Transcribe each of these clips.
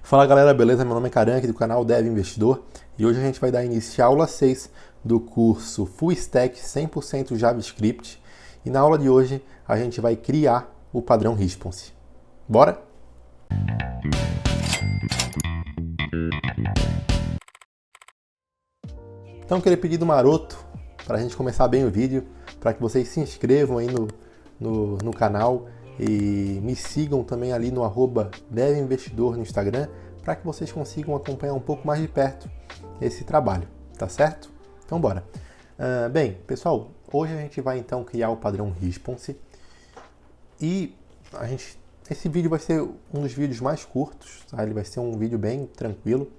Fala galera, beleza? Meu nome é Karan, aqui do canal Dev Investidor, e hoje a gente vai dar início à aula 6 do curso Full Stack 100% JavaScript, e na aula de hoje a gente vai criar o padrão Response. Bora? Então eu queria pedir do maroto para a gente começar bem o vídeo, para que vocês se inscrevam aí no canal e me sigam também ali no @devinvestidor no Instagram, para que vocês consigam acompanhar um pouco mais de perto esse trabalho, tá certo? Então bora! Bem, pessoal, hoje a gente vai então criar o padrão Response e esse vídeo vai ser um dos vídeos mais curtos, tá? Ele vai ser um vídeo bem tranquilo.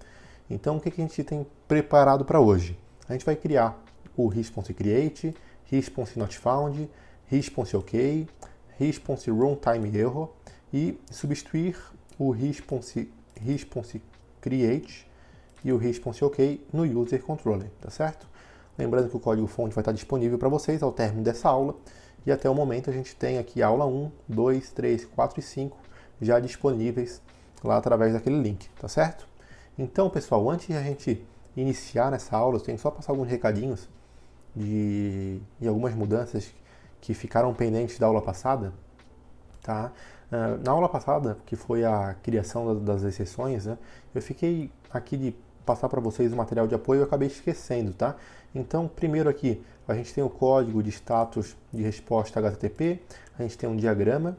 Então o que a gente tem preparado para hoje? A gente vai criar o Response Create, Response Not Found, Response OK, Response Runtime Error e substituir o Response Create e o Response OK no User Controller, tá certo? Lembrando que o código-fonte vai estar disponível para vocês ao término dessa aula, e até o momento a gente tem aqui a aula 1, 2, 3, 4 e 5 já disponíveis lá através daquele link, tá certo? Então, pessoal, antes de a gente iniciar nessa aula, eu tenho só passar alguns recadinhos de algumas mudanças que ficaram pendentes da aula passada, tá? Na aula passada, que foi a criação das exceções, né, eu fiquei aqui de passar para vocês o material de apoio e eu acabei esquecendo, tá? Então, primeiro aqui, a gente tem o código de status de resposta HTTP, a gente tem um diagrama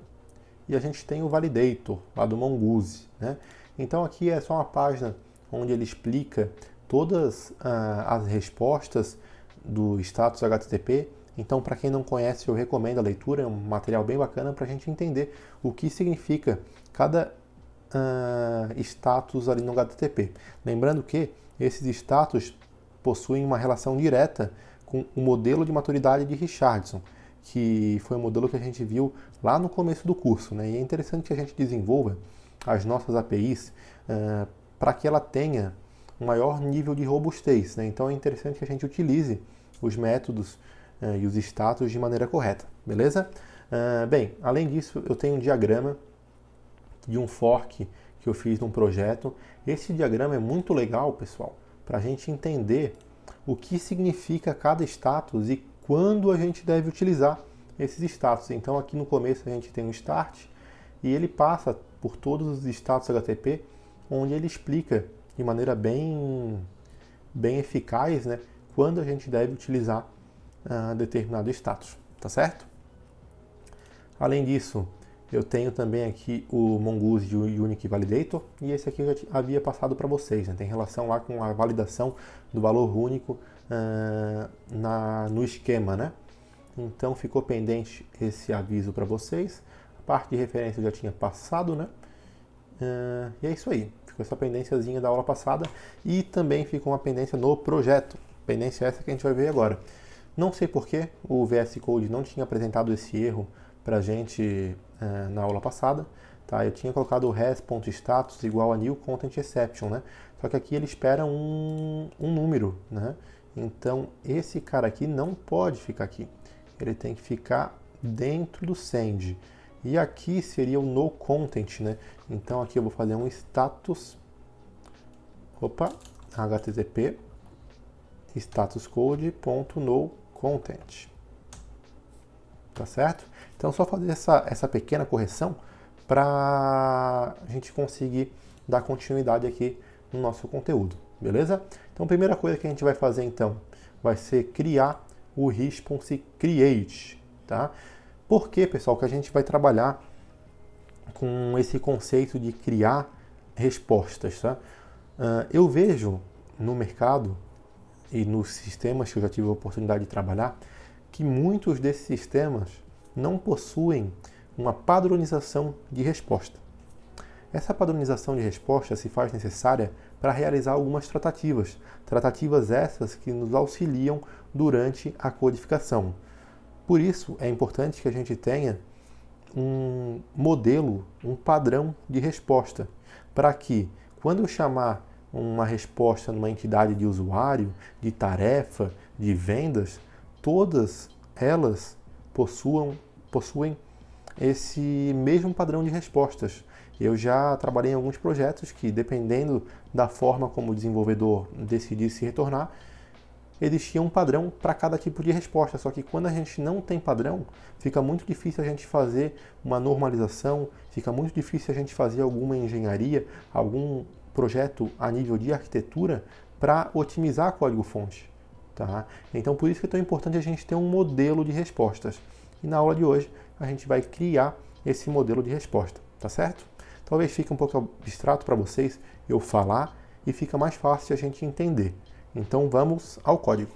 e a gente tem o validator lá do Mongoose, né? Então aqui é só uma página onde ele explica todas as respostas do status HTTP. Então, para quem não conhece, eu recomendo a leitura, é um material bem bacana para a gente entender o que significa cada status ali no HTTP. Lembrando que esses status possuem uma relação direta com o modelo de maturidade de Richardson, que foi o modelo que a gente viu lá no começo do curso, né? E é interessante que a gente desenvolva as nossas APIs para que ela tenha um maior nível de robustez, né? Então é interessante que a gente utilize os métodos e os status de maneira correta, beleza? Bem, além disso, eu tenho um diagrama de um fork que eu fiz num projeto. Esse diagrama é muito legal, pessoal, para a gente entender o que significa cada status e quando a gente deve utilizar esses status. Então aqui no começo a gente tem um start e ele passa por todos os status HTTP, onde ele explica de maneira bem eficaz, né, quando a gente deve utilizar determinado status, tá certo? Além disso, eu tenho também aqui o Mongoose Unique Validator, e esse aqui eu já havia passado para vocês, né? Tem relação lá com a validação do valor único no esquema, né? Então ficou pendente esse aviso para vocês. A parte de referência eu já tinha passado, né? E é isso aí. Ficou essa pendênciazinha da aula passada e também ficou uma pendência no projeto. Pendência essa que a gente vai ver agora. Não sei por que o VS Code não tinha apresentado esse erro para a gente na aula passada, tá? Eu tinha colocado o res.status igual a new content exception, né? Só que aqui ele espera um número, né? Então esse cara aqui não pode ficar aqui. Ele tem que ficar dentro do send. E aqui seria o no content, né? Então aqui eu vou fazer um status, http statuscode.nocontent. Tá certo? Então só fazer essa pequena correção para a gente conseguir dar continuidade aqui no nosso conteúdo, beleza? Então a primeira coisa que a gente vai fazer então vai ser criar o Response Create, tá? Por que, pessoal, que a gente vai trabalhar com esse conceito de criar respostas, tá? Eu vejo no mercado e nos sistemas que eu já tive a oportunidade de trabalhar que muitos desses sistemas não possuem uma padronização de resposta. Essa padronização de resposta se faz necessária para realizar algumas tratativas essas que nos auxiliam durante a codificação. Por isso, é importante que a gente tenha um modelo, um padrão de resposta, para que, quando eu chamar uma resposta numa entidade de usuário, de tarefa, de vendas, todas elas possuem esse mesmo padrão de respostas. Eu já trabalhei em alguns projetos que, dependendo da forma como o desenvolvedor decidisse retornar, existia um padrão para cada tipo de resposta, só que quando a gente não tem padrão, fica muito difícil a gente fazer uma normalização, fica muito difícil a gente fazer alguma engenharia, algum projeto a nível de arquitetura para otimizar código-fonte. Tá? Então, por isso que é tão importante a gente ter um modelo de respostas. E na aula de hoje, a gente vai criar esse modelo de resposta, tá certo? Talvez fique um pouco abstrato para vocês eu falar e fica mais fácil a gente entender. Então vamos ao código.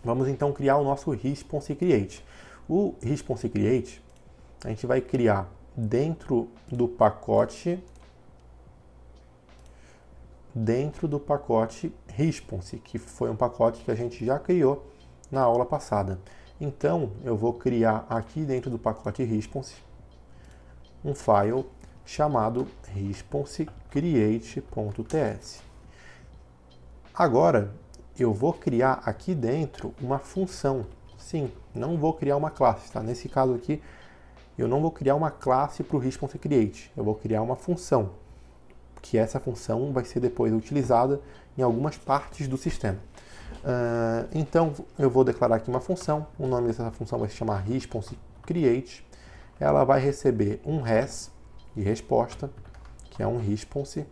Vamos então criar o nosso response create. O response create a gente vai criar dentro do pacote response, que foi um pacote que a gente já criou na aula passada. Então eu vou criar aqui dentro do pacote response um file chamado responsecreate.ts. Agora, eu vou criar aqui dentro uma função. Sim, não vou criar uma classe, tá? Nesse caso aqui, eu não vou criar uma classe para o responsecreate. Eu vou criar uma função, que essa função vai ser depois utilizada em algumas partes do sistema. Então, eu vou declarar aqui uma função. O nome dessa função vai se chamar responsecreate. Ela vai receber um res de resposta, que é um response.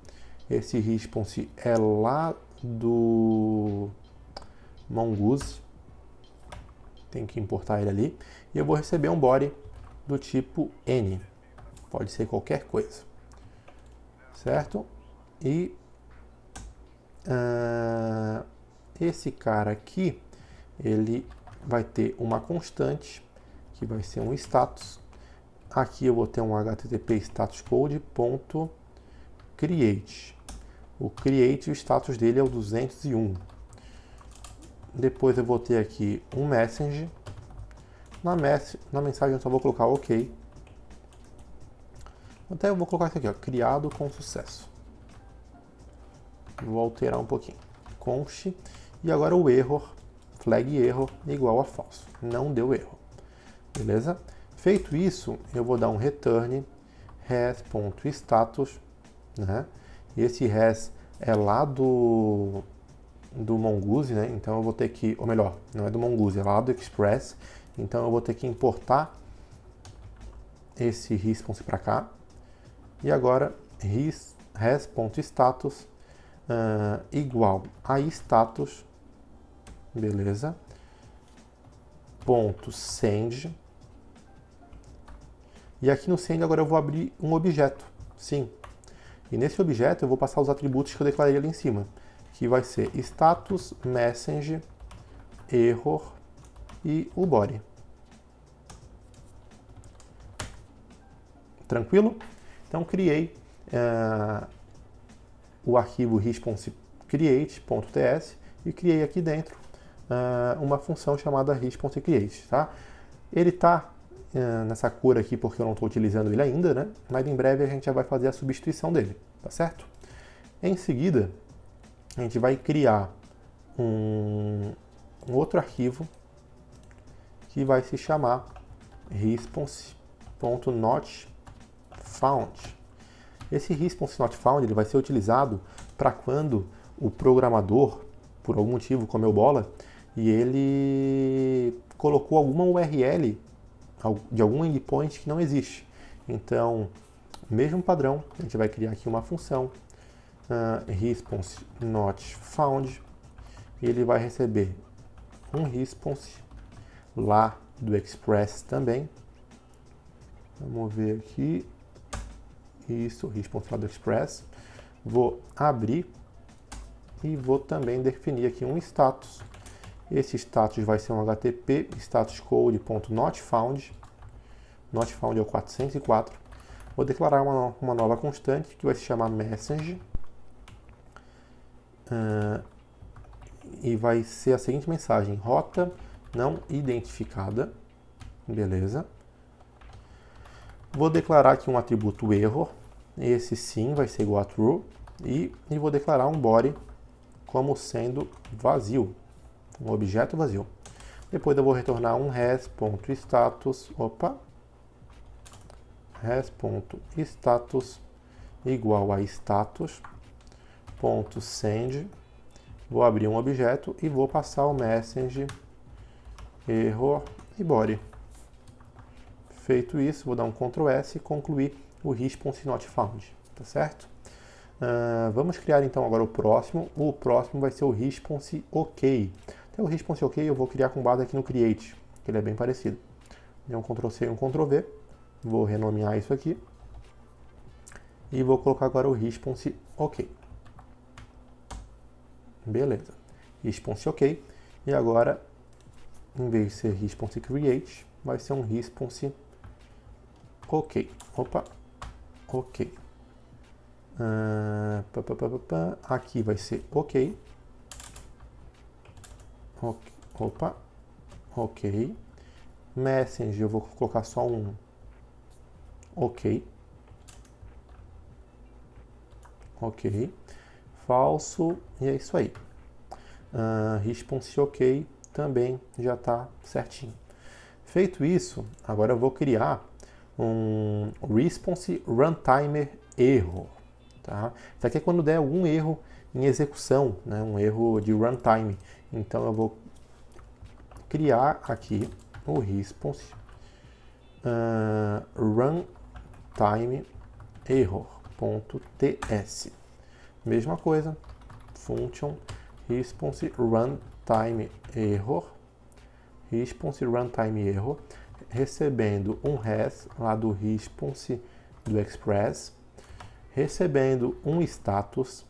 Esse response é lá do Mongoose, tem que importar ele ali, e eu vou receber um body do tipo N, pode ser qualquer coisa, certo? E esse cara aqui, ele vai ter uma constante, que vai ser um status. Aqui eu vou ter um http status code.create. O create, o status dele é o 201. Depois eu vou ter aqui um message. Na mensagem eu só vou colocar OK. Até eu vou colocar isso aqui, ó, criado com sucesso. Vou alterar um pouquinho. Const. E agora o error, flag error, igual a falso. Não deu erro. Beleza? Feito isso, eu vou dar um return res.status, né? E esse res é lá do Mongoose, né? Então eu vou ter que, ou melhor, não é do Mongoose, é lá do Express. Então eu vou ter que importar esse response para cá. E agora res.status igual a status, beleza? Ponto send. E aqui no send agora eu vou abrir um objeto, sim. E nesse objeto eu vou passar os atributos que eu declarei ali em cima, que vai ser status, message, error e o body. Tranquilo? Então criei o arquivo responsecreate.ts e criei aqui dentro uma função chamada responsecreate, tá? Ele está nessa cor aqui porque eu não estou utilizando ele ainda, né? Mas em breve a gente já vai fazer a substituição dele, tá certo? Em seguida, a gente vai criar um outro arquivo que vai se chamar response.notFound. Esse response.notFound ele vai ser utilizado para quando o programador, por algum motivo, comeu bola e ele colocou alguma URL de algum endpoint que não existe. Então, mesmo padrão, a gente vai criar aqui uma função response.notFound e ele vai receber um response lá do Express também. Vamos ver aqui. Isso, response lá do Express. Vou abrir e vou também definir aqui um status. Esse status vai ser um HTTP status code.notFound. Notfound é o 404. Vou declarar uma nova constante que vai se chamar message. E vai ser a seguinte mensagem: rota não identificada. Beleza. Vou declarar aqui um atributo error. Esse sim vai ser igual a true. E vou declarar um body como sendo vazio. Um objeto vazio. Depois eu vou retornar um res.status. Res.status igual a status.send. Vou abrir um objeto e vou passar o message error e body. Feito isso, vou dar um Ctrl S e concluir o response not found, tá certo? Vamos criar então agora o próximo. O próximo vai ser o response OK. Então, o response OK eu vou criar com base aqui no create, que ele é bem parecido. Dei um Ctrl C e um Ctrl V. Vou renomear isso aqui. E vou colocar agora o response OK. Beleza. Response OK. E agora, em vez de ser response create, vai ser um response OK. Opa. OK. Aqui vai ser OK. Opa. OK. Message, eu vou colocar só um OK. OK. Falso. E é isso aí. Response OK também já está certinho. Feito isso, agora eu vou criar um response runtime error. Tá? Isso aqui é quando der algum erro em execução, né? Um erro de runtime. Então eu vou criar aqui o response runtime error.ts. Mesma coisa, function response runtime error, response runtime error, recebendo um res lá do response do Express, recebendo um status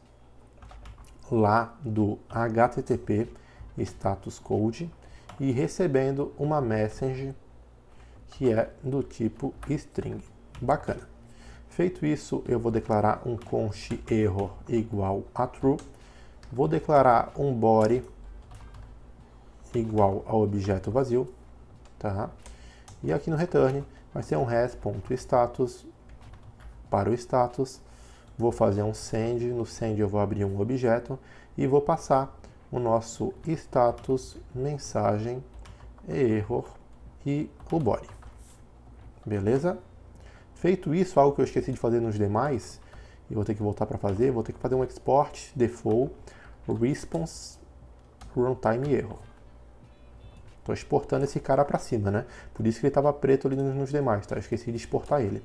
lá do HTTP status code e recebendo uma message que é do tipo string. Bacana. Feito isso, eu vou declarar um const error igual a true. Vou declarar um body igual ao objeto vazio, tá? E aqui no return vai ser um res.status para o status. Vou fazer um send, no send eu vou abrir um objeto e vou passar o nosso status, mensagem, error e o body. Beleza? Feito isso, algo que eu esqueci de fazer nos demais, e vou ter que voltar para fazer, vou ter que fazer um export default response runtime error. Estou exportando esse cara para cima, né? Por isso que ele estava preto ali nos demais, tá? Eu esqueci de exportar ele.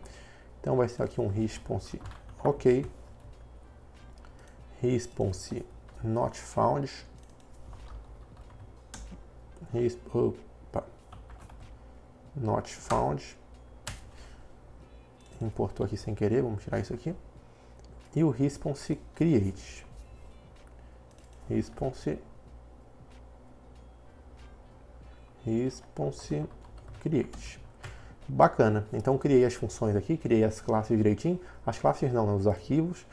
Então vai ser aqui um response OK, response not found, not found, importou aqui sem querer, vamos tirar isso aqui, e o response create, response create. Bacana, então criei as funções aqui, criei as classes direitinho, as classes não, né, os arquivos,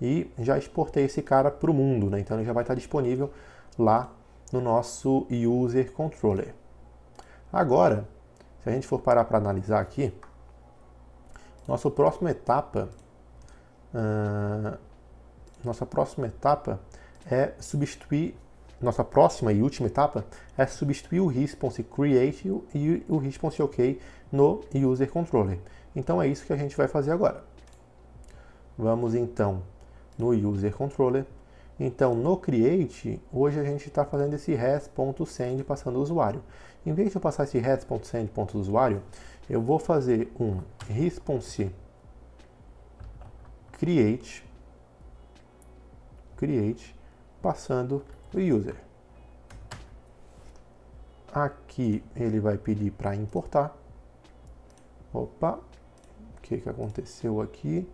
e já exportei esse cara para o mundo, né? Então ele já vai estar disponível lá no nosso user controller. Agora, se a gente for parar para analisar aqui, nossa próxima etapa é substituir, nossa próxima e última etapa é substituir o response create e o response OK no user controller. Então é isso que a gente vai fazer agora. Vamos então no user controller. Então no create, hoje a gente está fazendo esse res.send passando o usuário. Em vez de eu passar esse res.send.usuário, eu vou fazer um response create passando o user. Aqui ele vai pedir para importar. Opa, o que aconteceu aqui?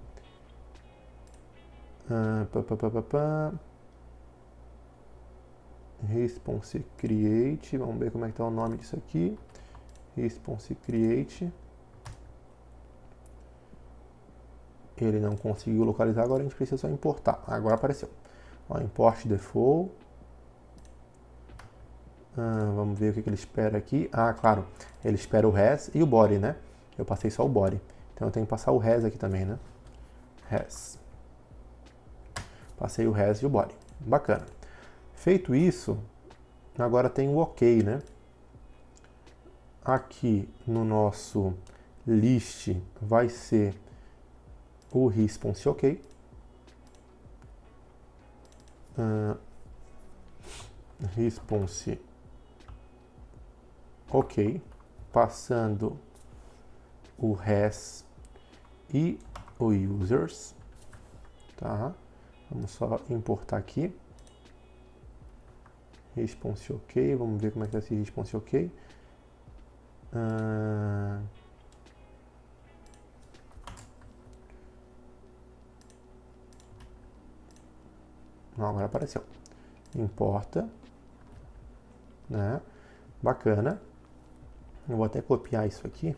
Response create, vamos ver como é que está o nome disso aqui. Response create. Ele não conseguiu localizar, agora a gente precisa só importar. Agora apareceu. Ó, import default. Vamos ver o que ele espera aqui. Ah, claro, ele espera o res e o body, né? Eu passei só o body. Então eu tenho que passar o res aqui também, né? Res. Passei o res e o body. Bacana. Feito isso, agora tem o OK, né? Aqui no nosso list vai ser o response OK. Response OK, passando o res e o users, tá? Vamos só importar aqui. Response OK, vamos ver como é que é esse response OK. Não, agora apareceu. Importa, né? Bacana. Eu vou até copiar isso aqui.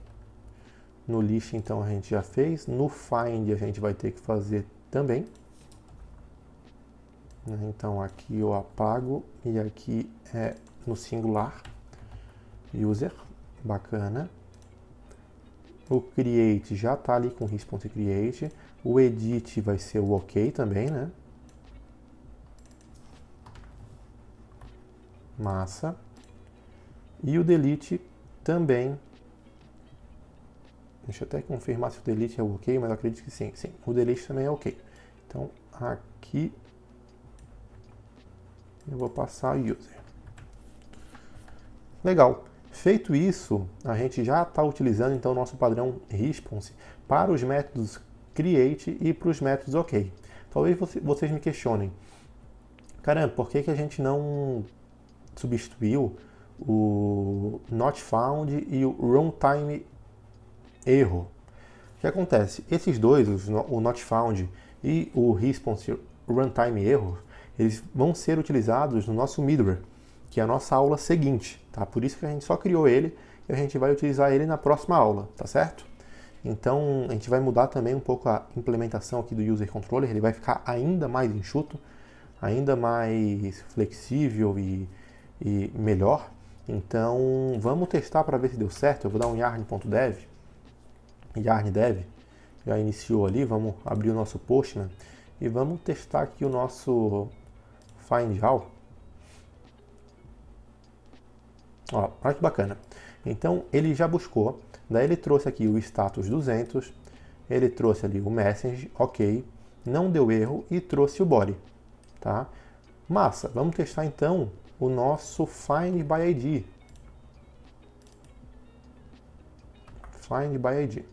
No list, então, a gente já fez. No find, a gente vai ter que fazer também. Então, aqui eu apago e aqui é no singular. User, bacana. O create já está ali com response create. O edit vai ser o OK também, né? Massa. E o delete também. Deixa eu até confirmar se o delete é o OK, mas eu acredito que sim. Sim, o delete também é OK. Então, aqui eu vou passar user. Legal. Feito isso, a gente já está utilizando então o nosso padrão response para os métodos create e para os métodos OK. Talvez vocês me questionem, caramba, por que a gente não substituiu o not found e o runtime error? O que acontece? Esses dois, o not found e o response runtime error, eles vão ser utilizados no nosso middleware, que é a nossa aula seguinte, tá? Por isso que a gente só criou ele e a gente vai utilizar ele na próxima aula, tá certo? Então, a gente vai mudar também um pouco a implementação aqui do User Controller, ele vai ficar ainda mais enxuto, ainda mais flexível e melhor. Então, vamos testar para ver se deu certo. Eu vou dar um yarn.dev, yarn.dev, já iniciou ali, vamos abrir o nosso Postman e vamos testar aqui o nosso find all. Ó, olha que bacana. Então, ele já buscou, daí ele trouxe aqui o status 200, ele trouxe ali o message, ok, não deu erro e trouxe o body, tá? Massa, vamos testar então o nosso find by ID. Find by ID.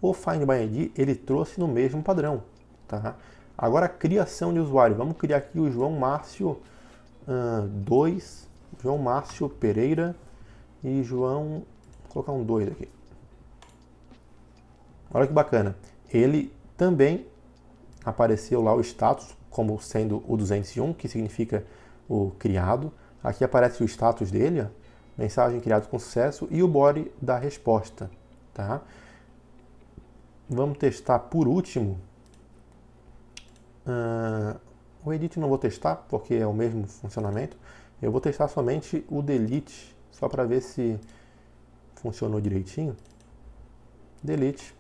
O find by ID, ele trouxe no mesmo padrão, tá? Agora, a criação de usuário. Vamos criar aqui o João Márcio 2, João Márcio Pereira e João... Vou colocar um 2 aqui. Olha que bacana. Ele também apareceu lá o status como sendo o 201, que significa o criado. Aqui aparece o status dele, ó, mensagem criado com sucesso, e o body da resposta, tá? Vamos testar por último. O edit não vou testar, porque é o mesmo funcionamento. Eu vou testar somente o delete, só para ver se funcionou direitinho. Delete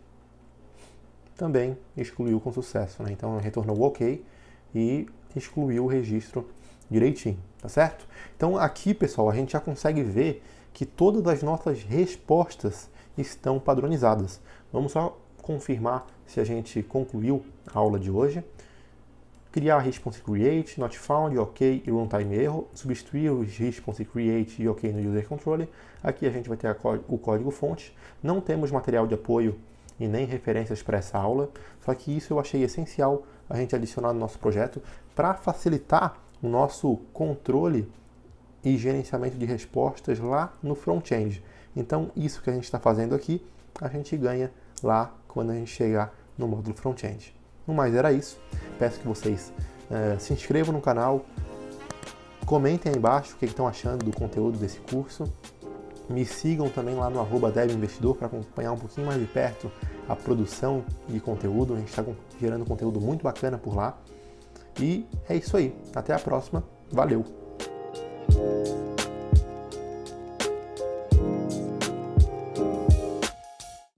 também excluiu com sucesso, né? Então retornou o OK e excluiu o registro direitinho, tá certo? Então aqui, pessoal, a gente já consegue ver que todas as nossas respostas estão padronizadas. Vamos só confirmar se a gente concluiu a aula de hoje. Criar response create, not found, ok e runtime erro. Substituir os response create e ok no user controller. Aqui a gente vai ter o código fonte. Não temos material de apoio e nem referências para essa aula, só que isso eu achei essencial a gente adicionar no nosso projeto para facilitar o nosso controle e gerenciamento de respostas lá no front-end. Então, isso que a gente está fazendo aqui, a gente ganha lá quando a gente chegar no módulo front-end. No mais, era isso. Peço que vocês se inscrevam no canal, comentem aí embaixo o que estão achando do conteúdo desse curso. Me sigam também lá no @devinvestidor para acompanhar um pouquinho mais de perto a produção de conteúdo. A gente está gerando conteúdo muito bacana por lá. E é isso aí. Até a próxima. Valeu!